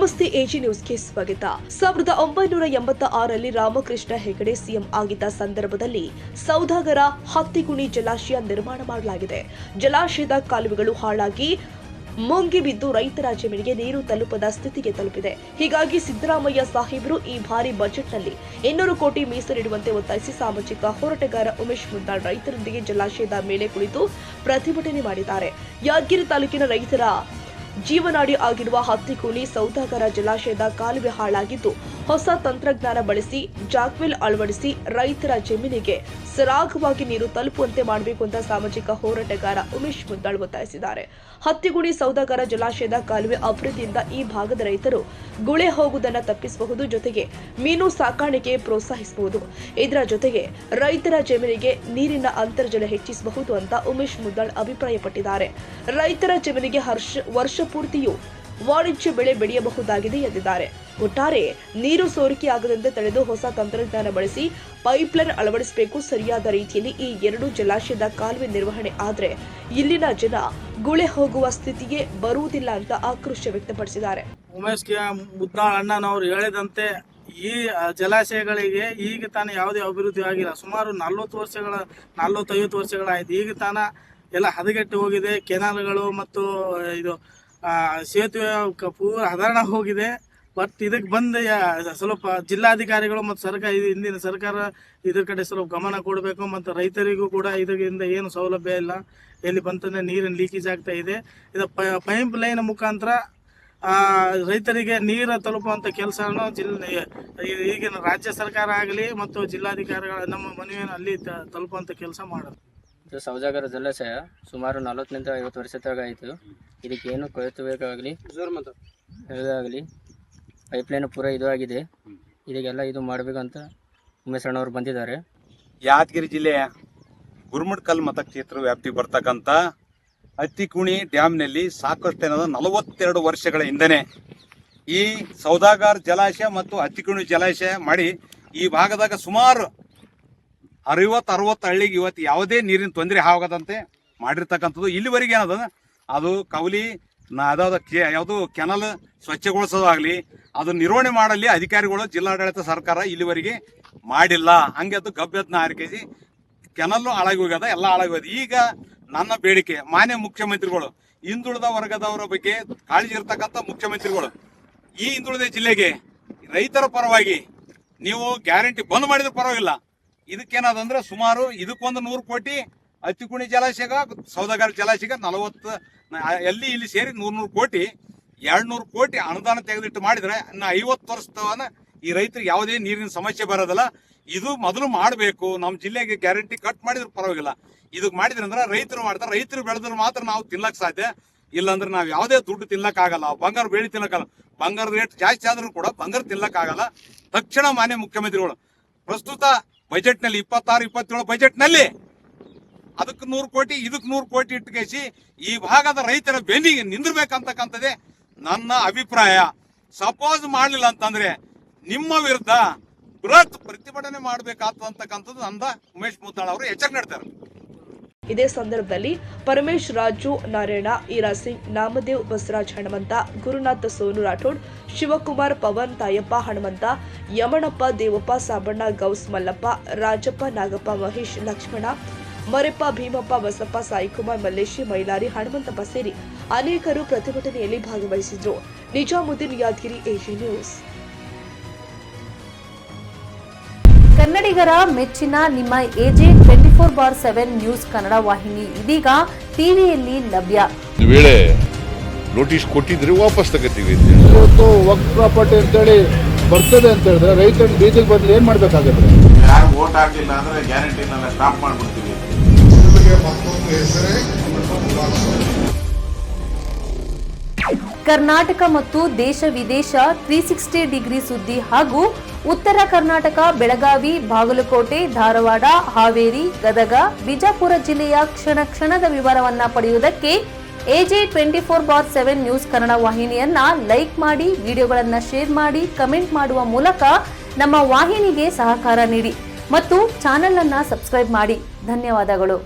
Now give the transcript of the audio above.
ನಮಸ್ತೆ ಎಜಿ ನ್ಯೂಸ್ಗೆ ಸ್ವಾಗತ. 1986ರಲ್ಲಿ ರಾಮಕೃಷ್ಣ ಹೆಗಡೆ ಸಿಎಂ ಆಗಿದ್ದ ಸಂದರ್ಭದಲ್ಲಿ ಸೌದಾಗರ ಹತ್ತಿಗುಣಿ ಜಲಾಶಯ ನಿರ್ಮಾಣ ಮಾಡಲಾಗಿದೆ. ಜಲಾಶಯದ ಕಾಲುವೆಗಳು ಹಾಳಾಗಿ ಮುಂಗಿಬಿದ್ದು ರೈತರ ಜಮೀನಿಗೆ ನೀರು ತಲುಪದ ಸ್ಥಿತಿಗೆ ತಲುಪಿದೆ. ಹೀಗಾಗಿ ಸಿದ್ದರಾಮಯ್ಯ ಸಾಹೇಬರು ಈ ಬಾರಿ ಬಜೆಟ್ನಲ್ಲಿ 200 ಕೋಟಿ ಮೀಸಲಿಡುವಂತೆ ಒತ್ತಾಯಿಸಿ ಸಾಮಾಜಿಕ ಹೋರಾಟಗಾರ ಉಮೇಶ್ ಮುದ್ದಾಳ್ ರೈತರೊಂದಿಗೆ ಜಲಾಶಯದ ಮೇಲೆ ಕುಳಿತು ಪ್ರತಿಭಟನೆ ಮಾಡಿದ್ದಾರೆ. ಯಾದಗಿರಿ ತಾಲೂಕಿನ ರೈತರ ಜೀವನಾಡಿ ಆಗಿರುವ ಹತ್ತಿಗುಣಿ ಸೌದಾಗರ ಜಲಾಶಯದ ಕಾಲುವೆ ಹಾಳಾಗಿದ್ದು ಹೊಸ ತಂತ್ರಜ್ಞಾನ ಬಳಸಿ ಜಾಕ್ವೆಲ್ ಅಳವಡಿಸಿ ರೈತರ ಜಮೀನಿಗೆ ಸರಾಗವಾಗಿ ನೀರು ತಲುಪುವಂತೆ ಮಾಡಬೇಕು ಅಂತ ಸಾಮಾಜಿಕ ಹೋರಾಟಗಾರ ಉಮೇಶ್ ಮುದ್ದಾಳ್ ಒತ್ತಾಯಿಸಿದ್ದಾರೆ. ಹತ್ತಿಗುಣಿ ಸೌದಾಗರ ಜಲಾಶಯದ ಕಾಲುವೆ ಅಭಿವೃದ್ಧಿಯಿಂದ ಈ ಭಾಗದ ರೈತರು ಗುಳೆ ಹೋಗುವುದನ್ನು ತಪ್ಪಿಸಬಹುದು, ಜೊತೆಗೆ ಮೀನು ಸಾಕಾಣಿಕೆ ಪ್ರೋತ್ಸಾಹಿಸಬಹುದು. ಇದರ ಜೊತೆಗೆ ರೈತರ ಜಮೀನಿಗೆ ನೀರಿನ ಅಂತರ್ಜಲ ಹೆಚ್ಚಿಸಬಹುದು ಅಂತ ಉಮೇಶ್ ಮುದ್ದಾಳ್ ಅಭಿಪ್ರಾಯಪಟ್ಟಿದ್ದಾರೆ. ರೈತರ ಜಮೀನಿಗೆ ವರ್ಷ ಪೂರ್ತಿಯೂ ವಾಣಿಜ್ಯ ಬೆಳೆ ಬೆಳೆಯಬಹುದಾಗಿದೆ ಎಂದಿದ್ದಾರೆ. ಒಟ್ಟಾರೆ ನೀರು ಸೋರಿಕೆಯಾಗದಂತೆ ತಡೆದು ಹೊಸ ತಂತ್ರಜ್ಞಾನ ಬಳಸಿ ಪೈಪ್ಲೈನ್ ಅಳವಡಿಸಬೇಕು. ಸರಿಯಾದ ರೀತಿಯಲ್ಲಿ ಈ 2 ಜಲಾಶಯದ ಕಾಲುವೆ ನಿರ್ವಹಣೆ ಆದರೆ ಇಲ್ಲಿನ ಜನ ಗುಳೆ ಹೋಗುವ ಸ್ಥಿತಿಗೆ ಬರುವುದಿಲ್ಲ ಅಂತ ಆಕ್ರೋಶ ವ್ಯಕ್ತಪಡಿಸಿದ್ದಾರೆ. ಉಮೇಶ್ ಮುದ್ದಾಳ್ ಅಣ್ಣನವರು ಹೇಳಿದಂತೆ ಈ ಜಲಾಶಯಗಳಿಗೆ ಈಗ ತಾನ ಯಾವುದೇ ಅಭಿವೃದ್ಧಿ ಆಗಿಲ್ಲ. ಸುಮಾರು 40-50 ವರ್ಷಗಳಾಯ್ತು. ಈಗ ತಾನ ಎಲ್ಲ ಹದಗೆಟ್ಟು ಹೋಗಿದೆ. ಕೆನಾಲ್ಗಳು ಮತ್ತು ಇದು ಸೇತುವೆ ಪೂರ ಹದರಣ ಹೋಗಿದೆ. ಬಟ್ ಇದಕ್ಕೆ ಬಂದ ಸ್ವಲ್ಪ ಜಿಲ್ಲಾಧಿಕಾರಿಗಳು ಮತ್ತು ಹಿಂದಿನ ಸರ್ಕಾರ ಇದ್ರ ಕಡೆ ಸ್ವಲ್ಪ ಗಮನ ಕೊಡಬೇಕು. ಮತ್ತು ರೈತರಿಗೂ ಕೂಡ ಇದರಿಂದ ಏನು ಸೌಲಭ್ಯ ಇಲ್ಲ. ಎಲ್ಲಿ ಬಂತಂದ್ರೆ ನೀರಿನ ಲೀಕೇಜ್ ಆಗ್ತಾ ಇದೆ. ಇದು ಪೈಪ್ ಲೈನ್ ಮುಖಾಂತರ ರೈತರಿಗೆ ನೀರು ತಲುಪುವಂಥ ಕೆಲಸವನ್ನು ಈಗಿನ ರಾಜ್ಯ ಸರ್ಕಾರ ಆಗಲಿ ಮತ್ತು ಜಿಲ್ಲಾಧಿಕಾರಿಗಳ ನಮ್ಮ ಮನವಿಯನ್ನು ಅಲ್ಲಿ ತಲುಪುವಂಥ ಕೆಲಸ ಮಾಡೋದು. ಸೌದಾಗರ ಜಲಾಶಯ ಸುಮಾರು 40-50 ವರ್ಷದಾಗ ಆಯಿತು. ಇದಕ್ಕೆ ಏನು ಕೊಳೆತಬೇಕಾಗಲಿ ಹೇಳೋದಾಗಲಿ ಪೈಪ್ಲೈನ್ ಪೂರ ಇದು ಆಗಿದೆ. ಇದಕ್ಕೆಲ್ಲ ಇದು ಮಾಡಬೇಕಂತ ಉಮೇಶ್ ಅಣ್ಣವ್ರು ಬಂದಿದ್ದಾರೆ. ಯಾದಗಿರಿ ಜಿಲ್ಲೆಯ ಗುರುಮಠಕಲ್ ಮತಕ್ಷೇತ್ರ ವ್ಯಾಪ್ತಿ ಬರ್ತಕ್ಕಂಥ ಹತ್ತಿಗುಣಿ ಡ್ಯಾಮ್ನಲ್ಲಿ ಸಾಕಷ್ಟು ಏನದ 42 ವರ್ಷಗಳ ಹಿಂದನೆ ಈ ಸೌದಾಗರ ಜಲಾಶಯ ಮತ್ತು ಹತ್ತಿಗುಣಿ ಜಲಾಶಯ ಮಾಡಿ ಈ ಭಾಗದಾಗ ಸುಮಾರು 60-60 ಹಳ್ಳಿಗೆ ಇವತ್ತು ಯಾವುದೇ ನೀರಿನ ತೊಂದರೆ ಆಗದಂತೆ ಮಾಡಿರ್ತಕ್ಕಂಥದ್ದು. ಇಲ್ಲಿವರೆಗೆ ಏನದ ಅದು ಕವಲಿ ಯಾವುದು ಕೆನಲ್ ಸ್ವಚ್ಛಗೊಳಿಸೋದಾಗಲಿ ಅದು ನಿರ್ವಹಣೆ ಮಾಡಲಿ ಅಧಿಕಾರಿಗಳು ಜಿಲ್ಲಾಡಳಿತ ಸರ್ಕಾರ ಇಲ್ಲಿವರೆಗೆ ಮಾಡಿಲ್ಲ. ಹಂಗೆ ಅದು ಗಬ್ಬೆದ್ನ ಆರ್ಕೆಸಿ ಕೆನಲ್ಲು ಹಾಳಾಗಿ ಹೋಗ್ಯದ, ಎಲ್ಲ ಹಾಳಾಗಿ ಹೋಗ್ಯದ. ಈಗ ನನ್ನ ಬೇಡಿಕೆ ಮಾನ್ಯ ಮುಖ್ಯಮಂತ್ರಿಗಳು, ಹಿಂದುಳಿದ ವರ್ಗದವರ ಬಗ್ಗೆ ಕಾಳಜಿ ಇರ್ತಕ್ಕಂಥ ಮುಖ್ಯಮಂತ್ರಿಗಳು ಈ ಹಿಂದುಳಿದ ಜಿಲ್ಲೆಗೆ ರೈತರ ಪರವಾಗಿ ನೀವು ಗ್ಯಾರಂಟಿ ಬಂದ್ ಮಾಡಿದ್ರೆ ಪರವಾಗಿಲ್ಲ. ಇದಕ್ಕೇನಾದಂದ್ರೆ ಸುಮಾರು ಇದಕ್ಕೊಂದು 100 ಕೋಟಿ ಹತ್ತಿಗುಣಿ ಜಲಾಶಯ ಸೌದಾಗರ ಜಲಾಶಯ 40 ಇಲ್ಲಿ ಸೇರಿ 100 ಕೋಟಿ 200 ಕೋಟಿ ಅನುದಾನ ತೆಗೆದಿಟ್ಟು ಮಾಡಿದ್ರೆ ಇನ್ನು 50 ವರ್ಷದವನ ಈ ರೈತರಿಗೆ ಯಾವುದೇ ನೀರಿನ ಸಮಸ್ಯೆ ಬರೋದಿಲ್ಲ. ಇದು ಮೊದಲು ಮಾಡಬೇಕು. ನಮ್ಮ ಜಿಲ್ಲೆಗೆ ಗ್ಯಾರಂಟಿ ಕಟ್ ಮಾಡಿದ್ರೆ ಪರವಾಗಿಲ್ಲ. ಇದಕ್ಕೆ ಮಾಡಿದ್ರೆ ಅಂದ್ರೆ ರೈತರು ಮಾಡ್ತಾರೆ. ರೈತರು ಬೆಳೆದ್ರೆ ಮಾತ್ರ ನಾವು ತಿನ್ನಕ್ ಸಾಧ್ಯ. ಇಲ್ಲಾಂದ್ರೆ ನಾವು ಯಾವುದೇ ದುಡ್ಡು ತಿನ್ನಕ್ಕಾಗಲ್ಲ. ಬಂಗಾರ ಬೇಡಿ ತಿನ್ನಕ್ಕಾಗಲ್ಲ. ಬಂಗಾರದ ರೇಟ್ ಜಾಸ್ತಿ ಆದ್ರೂ ಕೂಡ ಬಂಗಾರ ತಿನ್ನಕ್ಕಾಗಲ್ಲ. ತಕ್ಷಣ ಮಾನ್ಯ ಮುಖ್ಯಮಂತ್ರಿಗಳು ಪ್ರಸ್ತುತ ಬಜೆಟ್ನಲ್ಲಿ 26-27 ಬಜೆಟ್ನಲ್ಲಿ ಅದಕ್ಕೆ 100 ಕೋಟಿ ಇದಕ್ಕೆ 100 ಕೋಟಿ ಇಟ್ಟುಕೇಸಿ ಈ ಭಾಗದ ರೈತರ ಬೆನ್ನಿಗೆ ನಿಂದಿರ್ಬೇಕಂತಕ್ಕಂಥದ್ದೇ ನನ್ನ ಅಭಿಪ್ರಾಯ. ಸಪೋಸ್ ಮಾಡಲಿಲ್ಲ ಅಂತಂದ್ರೆ ನಿಮ್ಮ ವಿರುದ್ಧ ಬೃಹತ್ ಪ್ರತಿಭಟನೆ ಮಾಡಬೇಕಾಗ್ತಕ್ಕಂಥದ್ದು ನಂದ ಉಮೇಶ್ ಮುದ್ದಾಳ್ ಅವರು ಎಚ್ಚರಿಕೆ ನೀಡ್ತಾರೆ. ಇದೇ ಸಂದರ್ಭದಲ್ಲಿ ಪರಮೇಶ್, ರಾಜು, ನಾರಾಯಣ, ಈರಾ ಸಿಂಗ್, ನಾಮದೇವ್, ಬಸವರಾಜ್ ಹಣಮಂತ, ಗುರುನಾಥ್ ಸೋನು ರಾಠೋಡ್, ಶಿವಕುಮಾರ್, ಪವನ್, ತಾಯಪ್ಪ ಹಣಮಂತ, ಯಮಣಪ್ಪ, ದೇವಪ್ಪ, ಸಾಬಣ್ಣ, ಗೌಸ್, ಮಲ್ಲಪ್ಪ, ರಾಜಪ್ಪ, ನಾಗಪ್ಪ, ಮಹೇಶ್, ಲಕ್ಷ್ಮಣ, ಮರೆಪ್ಪ, ಭೀಮಪ್ಪ, ಬಸಪ್ಪ, ಸಾಯಿಕುಮಾರ್, ಮಲ್ಲೇಶಿ, ಮೈಲಾರಿ, ಹಣಮಂತಪ್ಪ ಸೇರಿ ಅನೇಕರು ಪ್ರತಿಭಟನೆಯಲ್ಲಿ ಭಾಗವಹಿಸಿದ್ರು. Nizamuddin, Yadagiri, AG news. ಕನ್ನಡಿಗರ ಮೆಚ್ಚಿನ ನಿಮ್ಮ ಎಜೆ 24/7 ನ್ಯೂಸ್ ಕನ್ನಡ ವಾಹಿನಿ ಇದೀಗ ಟಿವಿಯಲ್ಲಿ ಲಭ್ಯ. ವೇಳೆ ನೋಟಿಸ್ ಕೊಟ್ಟಿದ್ರೆ ವಾಪಸ್ ತಗೋತೀವಿ. ಇವತ್ತು ವಕ್ಫ್ ಪ್ರಾಪರ್ಟಿ ಅಂತೇಳಿ ಬರ್ತದೆ ಅಂತ ಹೇಳಿದ್ರೆ ರೈತರ ಬೀದಿಗೆ ಬದಲು ಏನ್ ಮಾಡ್ಬೇಕಾಗುತ್ತೆ? ಯಾರು ವೋಟ್ ಹಾಕಲಿಲ್ಲ ಅಂದ್ರೆ ಗ್ಯಾರಂಟಿನೆಲ್ಲ ಸ್ಟಾಪ್ ಮಾಡ್ಬಿಡ್ತೀವಿ. ಕರ್ನಾಟಕ ಮತ್ತು ದೇಶ ವಿದೇಶ 360 ಡಿಗ್ರಿ ಸುದ್ದಿ ಹಾಗೂ ಉತ್ತರ ಕರ್ನಾಟಕ, ಬೆಳಗಾವಿ, ಬಾಗಲಕೋಟೆ, ಧಾರವಾಡ, ಹಾವೇರಿ, ಗದಗ, ಬಿಜಾಪುರ ಜಿಲ್ಲೆಯ ಕ್ಷಣದ ವಿವರವನ್ನ ಪಡೆಯುವುದಕ್ಕೆ ಎಜೆ 24/7 ನ್ಯೂಸ್ ಕನ್ನಡ ವಾಹಿನಿಯನ್ನ ಲೈಕ್ ಮಾಡಿ, ವಿಡಿಯೋಗಳನ್ನ ಶೇರ್ ಮಾಡಿ, ಕಮೆಂಟ್ ಮಾಡುವ ಮೂಲಕ ನಮ್ಮ ವಾಹಿನಿಗೆ ಸಹಕಾರ ನೀಡಿ ಮತ್ತು ಚಾನೆಲ್ ಅನ್ನ ಸಬ್ಸ್ಕ್ರೈಬ್ ಮಾಡಿ. ಧನ್ಯವಾದಗಳು.